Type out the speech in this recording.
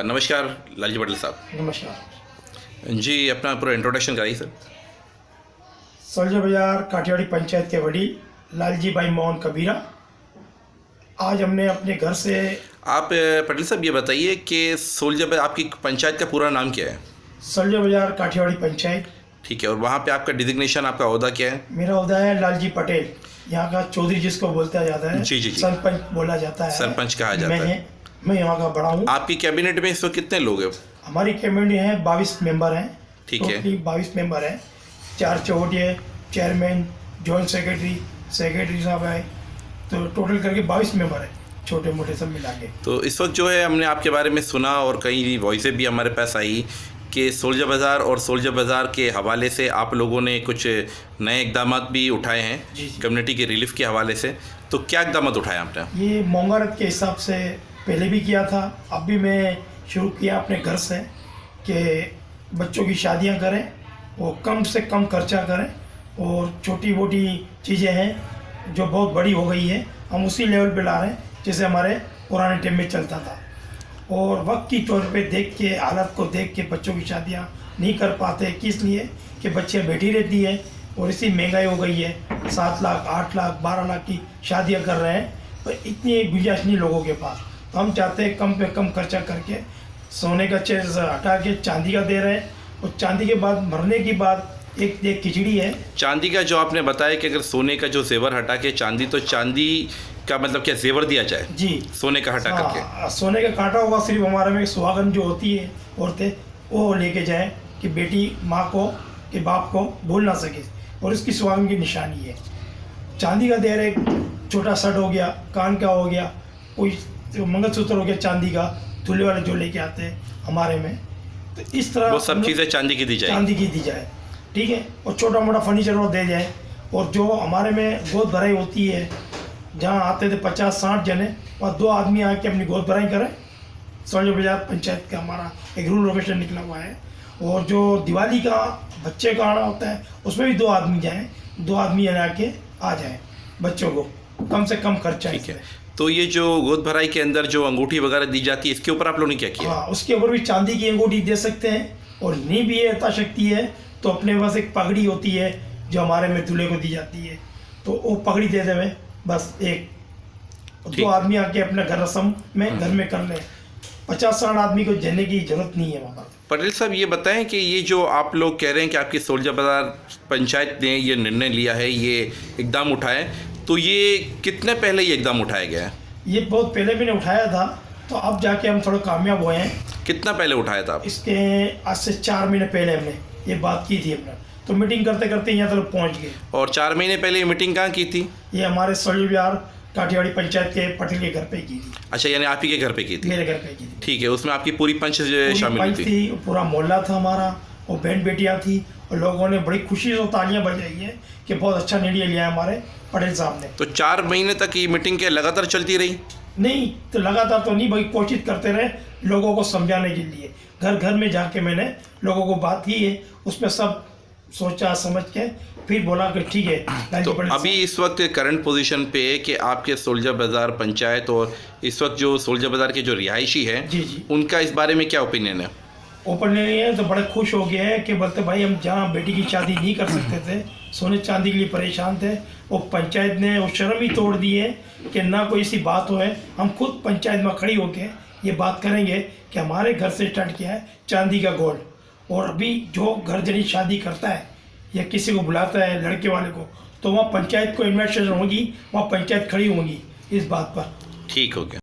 नमस्कार लालजी पटेल साहब। नमस्कार जी, अपना पूरा इंट्रोडक्शन कराइए सर। सोल्जर बाजार काठियावाड़ी पंचायत के वडील लालजी भाई मोहन कबीरा। आज हमने अपने घर से आप पटेल साहब ये बताइए कि सोल्जर बाजार आपकी पंचायत का पूरा नाम क्या है? सोल्जर बाजार काठियावाड़ी पंचायत। ठीक है, और वहाँ पे आपका डिजिग्नेशन, आपका ओहदा क्या है? मेरा ओहदा है लालजी पटेल, यहाँ का चौधरी जिसको बोलता जाता है। जी जी जी, सरपंच बोला जाता है। सरपंच कहा जाता है। मैं यहाँ का बड़ा हूँ। आपकी कैबिनेट में इस वक्त कितने लोग हैं? हमारी कैबिनेट है 22 मेंबर हैं। ठीक है, 22 मेंबर हैं। 4 चौहटिए, चेयरमैन, जॉइंट सेक्रेटरी साहब है, तो टोटल करके 22 मेंबर है, छोटे मोटे सब मिला के। तो इस वक्त जो है हमने आपके बारे में सुना और कई वॉइसें भी हमारे पास आई कि सोल्जर बाज़ार और सोल्जर बाज़ार के हवाले से आप लोगों ने कुछ नए इकदाम भी उठाए हैं कम्युनिटी के रिलीफ के हवाले से। तो क्या इकदाम उठाए आपने? ये मोंगारत के हिसाब से पहले भी किया था, अब भी मैं शुरू किया अपने घर से कि बच्चों की शादियां करें, वो कम से कम खर्चा करें, और छोटी मोटी चीज़ें हैं जो बहुत बड़ी हो गई है हम उसी लेवल पे ला रहे हैं जैसे हमारे पुराने टाइम में चलता था। और वक्त की तौर पे देख के, हालत को देख के बच्चों की शादियां नहीं कर पाते, किस लिए कि बच्चियाँ बैठी रहती है और इसी महंगाई हो गई है। 7 लाख 8 लाख 12 लाख की शादियां कर रहे हैं, पर इतनी गुंजाइश नहीं लोगों के पास। तो हम चाहते हैं कम पे कम खर्चा करके सोने का चेयर हटा के चांदी का दे रहे हैं, और चांदी के बाद मरने के बाद एक खिचड़ी है। चांदी का जो आपने बताया कि अगर सोने का जो जेवर हटा के चांदी, तो चांदी का मतलब क्या जेवर दिया जाए? जी, सोने का हटा करके। सोने का कांटा होगा, सिर्फ हमारे में सुहागन जो होती है औरतें, वो लेके जाए कि बेटी माँ को कि बाप को भूल ना सके, और इसकी सुहागन की निशानी है। चांदी का दे रहे, छोटा शर्ट हो गया, कान का हो गया, कोई मंगलसूत्र हो गया चांदी का, दूल्हे वाले जो लेके आते हैं हमारे में, तो इस तरह वो सब चीज़ें चांदी की दी जाए। चांदी की दी जाए, ठीक है। और छोटा मोटा फर्नीचर वो दे जाए। और जो हमारे में गोद भराई होती है, जहाँ आते थे 50-60 जने, और 2 आदमी आके अपनी गोद भराई करें। सोल्जर बाजार पंचायत का हमारा एक रूल रेगुलेशन निकला हुआ है। और जो दिवाली का बच्चे का आना होता है, उसमें भी 2 आदमी जाएँ, 2 आदमी आके आ जाएँ, बच्चों को कम से कम खर्चा। ठीक है, तो ये जो गोद भराई के अंदर जो अंगूठी वगैरह दी जाती है, इसके ऊपर आप लोगों ने क्या किया? हाँ, उसके ऊपर भी चांदी की अंगूठी दे सकते हैं, और नहीं भी है यथाशक्ति है तो अपने पास एक पगड़ी होती है जो हमारे में दूल्हे को दी जाती है, तो वो पगड़ी दे देवे बस। 2 आदमी आके अपने घर रस्म में घर में कर ले। 50-60 आदमी को जाने की जरूरत नहीं है वहाँ। पटेल साहब ये बताएं कि ये जो आप लोग कह रहे हैं कि आपकी सोल्जर बाजार पंचायत ने ये निर्णय लिया है, ये इकदाम उठाए, तो ये कितने पहले ये इकदाम उठाया गया है? ये बहुत पहले भी ने उठाया था, तो अब जाके हम थोड़ा कामयाब हुए हैं। कितना पहले उठाया था आप? इसके आज से 4 महीने पहले हमने ये बात की थी हमने, तो मीटिंग करते करते यहाँ तक पहुँच गए। और 4 महीने पहले ये मीटिंग कहाँ की थी? ये हमारे सोल्जर बाजार काठियावाड़ी पंचायत के पटेल के घर पे की थी। अच्छा, यानी आप ही के घर पे की थी? मेरे घर पे की थी। ठीक है, उसमें आपकी पूरी पंच शामिल हुई थी? पूरा मोहल्ला था हमारा, और बहन बेटियाँ थी, और लोगों ने बड़ी खुशी से तालियां बजाई है कि बहुत अच्छा निर्णय लिया है हमारे पटेल साहब ने। तो 4 महीने तक ये मीटिंग के लगातार चलती रही? नहीं, तो लगातार तो नहीं भाई, कोशिश करते रहे लोगों को समझाने के लिए। घर घर में जाके मैंने लोगों को बात की है, उसमें सब सोचा समझ के फिर बोला कि ठीक है। तो अभी इस वक्त करंट पोजीशन पे कि आपके सोल्जर बाजार पंचायत और इस वक्त जो सोल्जर बाजार के जो रिहायशी है, जी, उनका इस बारे में क्या ओपिनियन है? ओपिनियन है तो बड़े खुश हो गए हैं कि बोलते भाई हम जहाँ बेटी की शादी नहीं कर सकते थे, सोने चांदी के लिए परेशान थे, वो पंचायत ने वो शर्म ही तोड़ दी है कि ना कोई सी बात हो है। हम खुद पंचायत में खड़ी होकर ये बात करेंगे कि हमारे घर से स्टार्ट किया है चांदी का गोल्ड। और अभी जो घर जनी शादी करता है या किसी को बुलाता है लड़के वाले को, तो वहाँ पंचायत को इन्वेस्टिगेशन होगी, वहाँ पंचायत खड़ी होगी इस बात पर। ठीक हो गया।